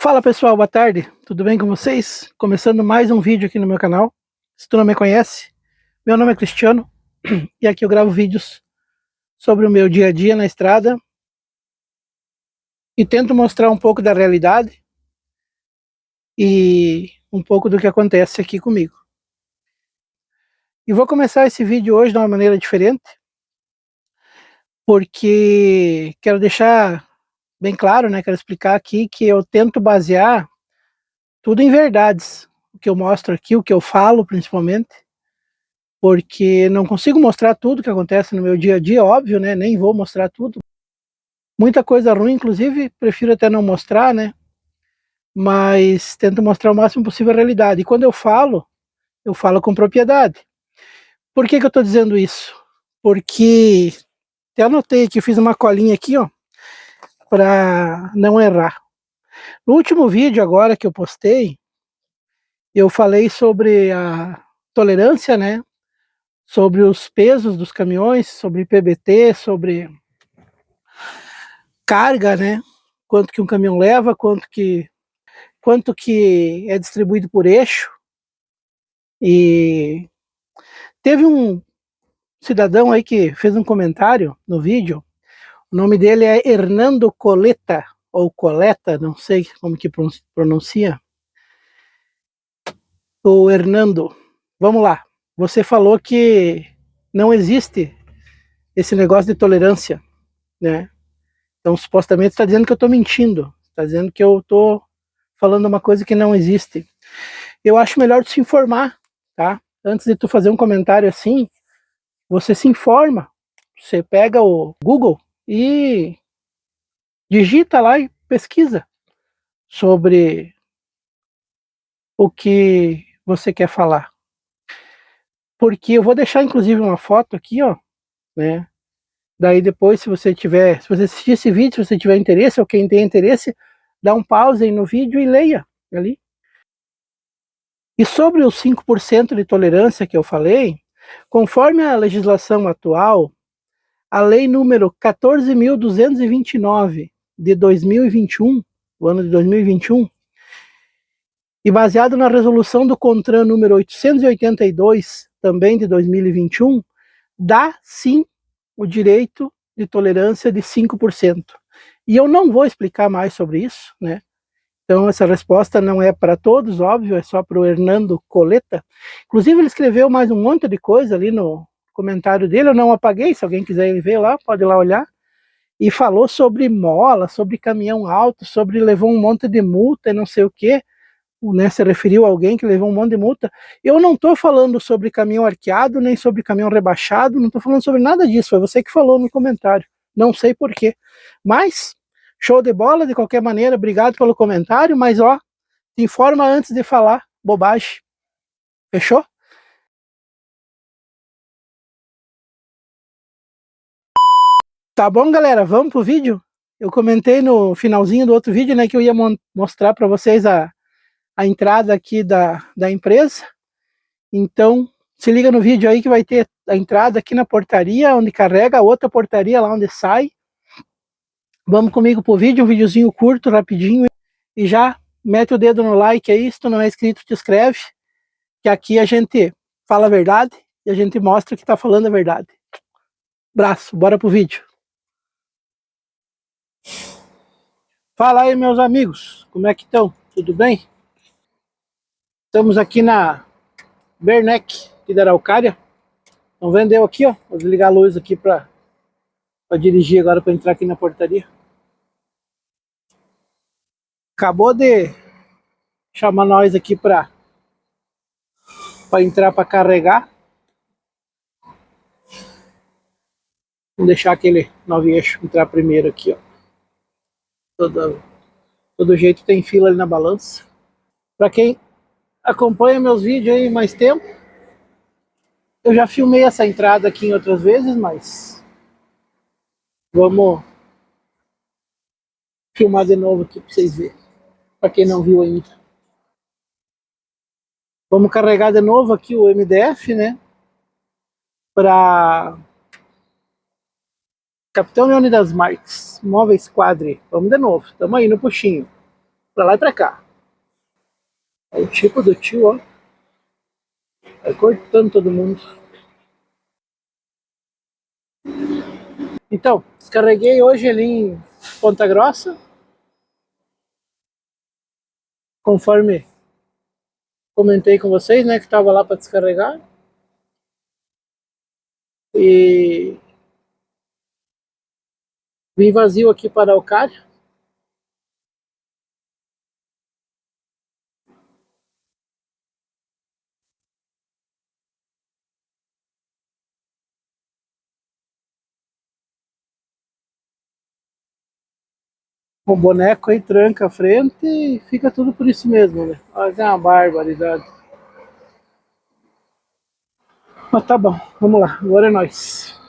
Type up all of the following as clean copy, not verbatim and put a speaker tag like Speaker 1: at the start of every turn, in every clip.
Speaker 1: Fala pessoal, boa tarde, tudo bem com vocês? Começando mais um vídeo aqui no meu canal. Se tu não me conhece, meu nome é Cristiano e aqui eu gravo vídeos sobre o meu dia a dia na estrada e tento mostrar um pouco da realidade e um pouco do que acontece aqui comigo. E vou começar esse vídeo hoje de uma maneira diferente, porque quero deixar bem claro, né, quero explicar aqui que eu tento basear tudo em verdades, o que eu mostro aqui, o que eu falo principalmente, porque não consigo mostrar tudo que acontece no meu dia a dia, óbvio, né? Nem vou mostrar tudo. Muita coisa ruim, inclusive, prefiro até não mostrar, né? Mas tento mostrar o máximo possível a realidade. E quando eu falo com propriedade. Por que que eu estou dizendo isso? Porque até anotei aqui, fiz uma colinha aqui, ó, para não errar. No último vídeo agora que eu postei, eu falei sobre a tolerância, né? Sobre os pesos dos caminhões, sobre PBT, sobre carga, né? Quanto que um caminhão leva, quanto que é distribuído por eixo. E teve um cidadão aí que fez um comentário no vídeo. O nome dele é Hernando Coleta, ou Coleta, não sei como que pronuncia. O Hernando, vamos lá. Você falou que não existe esse negócio de tolerância, né? Então, supostamente, está dizendo que eu estou mentindo. Está dizendo que eu estou falando uma coisa que não existe. Eu acho melhor tu se informar, tá? Antes de tu fazer um comentário assim, você se informa. Você pega o Google e digita lá e pesquisa sobre o que você quer falar. Porque eu vou deixar inclusive uma foto aqui, ó, né? Daí depois, se você assistir esse vídeo, se você tiver interesse, ou quem tem interesse, dá um pause aí no vídeo e leia ali. E sobre os 5% de tolerância que eu falei, conforme a legislação atual, a lei número 14.229 de 2021, o ano de 2021, e baseado na resolução do CONTRAN número 882, também de 2021, dá sim o direito de tolerância de 5%. E eu não vou explicar mais sobre isso, né? Então essa resposta não é para todos, óbvio, é só para o Hernando Coleta. Inclusive ele escreveu mais um monte de coisa ali no comentário dele, eu não apaguei, se alguém quiser ver lá, pode ir lá olhar. E falou sobre mola, sobre caminhão alto, sobre levou um monte de multa e não sei o quê, né? Se referiu a alguém que levou um monte de multa. Eu não estou falando sobre caminhão arqueado, nem sobre caminhão rebaixado, não estou falando sobre nada disso, foi você que falou no comentário. Não sei porquê. Mas, show de bola, de qualquer maneira, obrigado pelo comentário, mas ó, te informa antes de falar bobagem. Fechou? Tá bom, galera, vamos pro vídeo? Eu comentei no finalzinho do outro vídeo, né, que eu ia mostrar para vocês a entrada aqui da empresa. Então, se liga no vídeo aí que vai ter a entrada aqui na portaria, onde carrega, a outra portaria lá onde sai. Vamos comigo pro vídeo, um videozinho curto, rapidinho. E já mete o dedo no like aí, se tu não é inscrito, te inscreve, que aqui a gente fala a verdade e a gente mostra que tá falando a verdade. Abraço, bora pro vídeo. Fala aí, meus amigos, como é que estão? Tudo bem? Estamos aqui na Bernec, aqui da Araucária. Então vendeu aqui, ó. Vou desligar a luz aqui para dirigir agora, para entrar aqui na portaria. Acabou de chamar nós aqui para entrar para carregar. Vamos deixar aquele 9 eixo entrar primeiro aqui, ó. Todo jeito tem fila ali na balança. Para quem acompanha meus vídeos aí mais tempo, eu já filmei essa entrada aqui em outras vezes, mas vamos filmar de novo aqui para vocês verem. Para quem não viu ainda. Vamos carregar de novo aqui o MDF, né? Para Capitão Leônidas Marques, Móveis Quadri. Vamos de novo, estamos aí no puxinho. Pra lá e pra cá. É o tipo do tio, ó. Vai cortando todo mundo. Então, descarreguei hoje ali em Ponta Grossa, conforme comentei com vocês, né, que estava lá para descarregar. E vim vazio aqui para a Araucária. O boneco aí tranca a frente e fica tudo por isso mesmo, né? Mas é uma barbaridade. Mas tá bom, vamos lá, agora é nóis.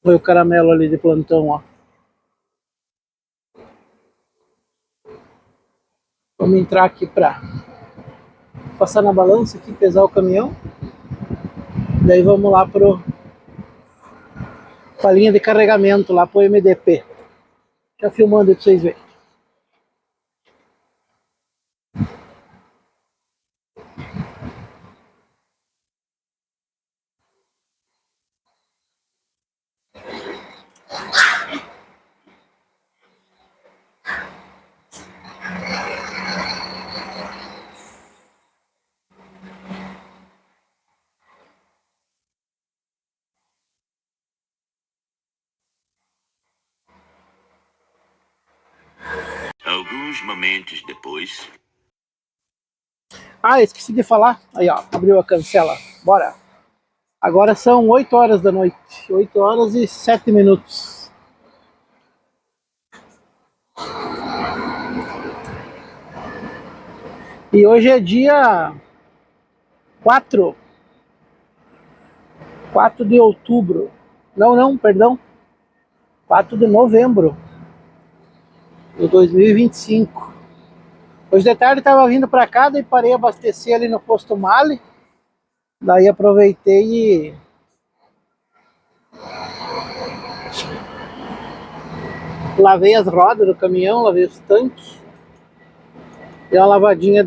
Speaker 1: Foi o caramelo ali de plantão, ó. Vamos entrar aqui pra passar na balança aqui, pesar o caminhão. Daí vamos lá pra linha de carregamento, lá pro MDP. Já filmando aí pra vocês verem.
Speaker 2: Alguns momentos depois.
Speaker 1: Ah, esqueci de falar. Aí, ó, abriu a cancela. Bora. Agora são 8 horas da noite. 8 horas e 7 minutos. E hoje é dia 4. 4 de outubro. Não, perdão. 4 de novembro de 2025. Hoje de tarde estava vindo para cá, daí parei a abastecer ali no posto Mali. Daí aproveitei e lavei as rodas do caminhão, lavei os tanques. Dei uma lavadinha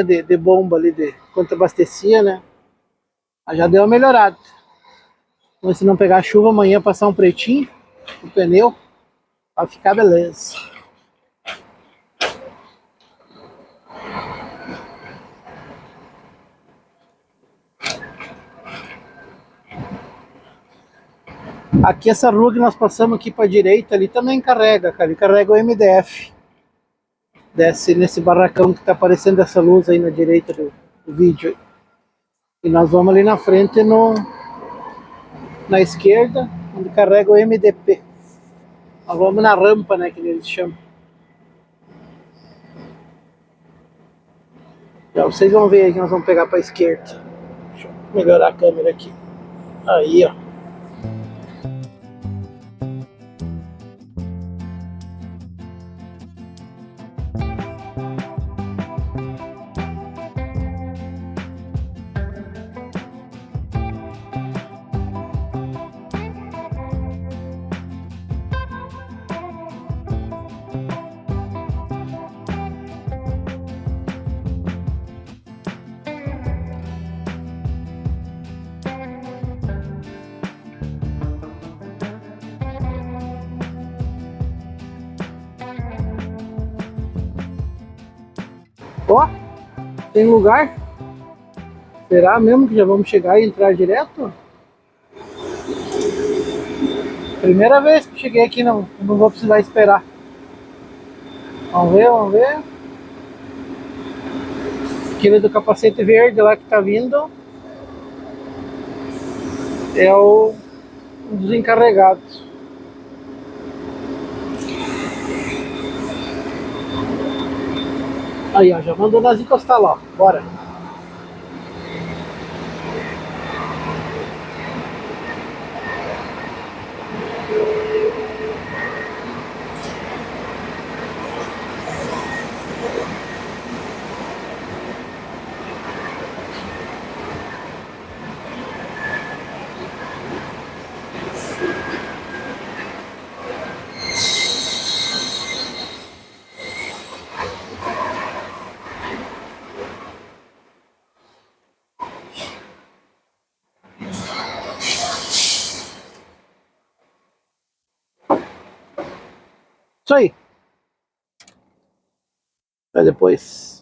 Speaker 1: de bomba ali de quanto abastecia, né? Aí já deu uma melhorada. Então, se não pegar chuva amanhã, passar um pretinho no pneu, vai ficar beleza. Aqui essa rua que nós passamos aqui para direita ali também carrega, cara. Ele carrega o MDF. Desce nesse barracão que tá aparecendo essa luz aí na direita do vídeo. E nós vamos ali na frente na esquerda, onde carrega o MDP. Nós vamos na rampa, né, que eles chamam. Já vocês vão ver aí que nós vamos pegar para a esquerda. Deixa eu melhorar a câmera aqui. Aí, ó. Ó, tem lugar? Será mesmo que já vamos chegar e entrar direto? Primeira vez que cheguei aqui, não vou precisar esperar. Vamos ver, vamos ver. Aquele do capacete verde lá que tá vindo é um dos encarregados. Aí, ó, já mandou nós encostar lá, ó. Bora. Isso aí. Até depois.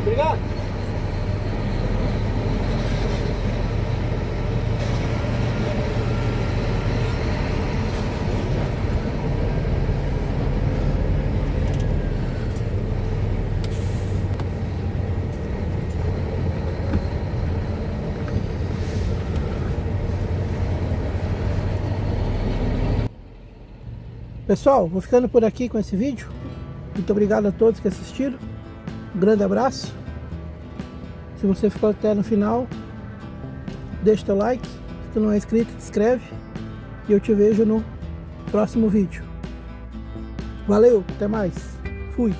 Speaker 1: Obrigado. Pessoal, vou ficando por aqui com esse vídeo. Muito obrigado a todos que assistiram. Um grande abraço. Se você ficou até no final, deixa teu like. Se tu não é inscrito, se inscreve. E eu te vejo no próximo vídeo. Valeu, até mais. Fui.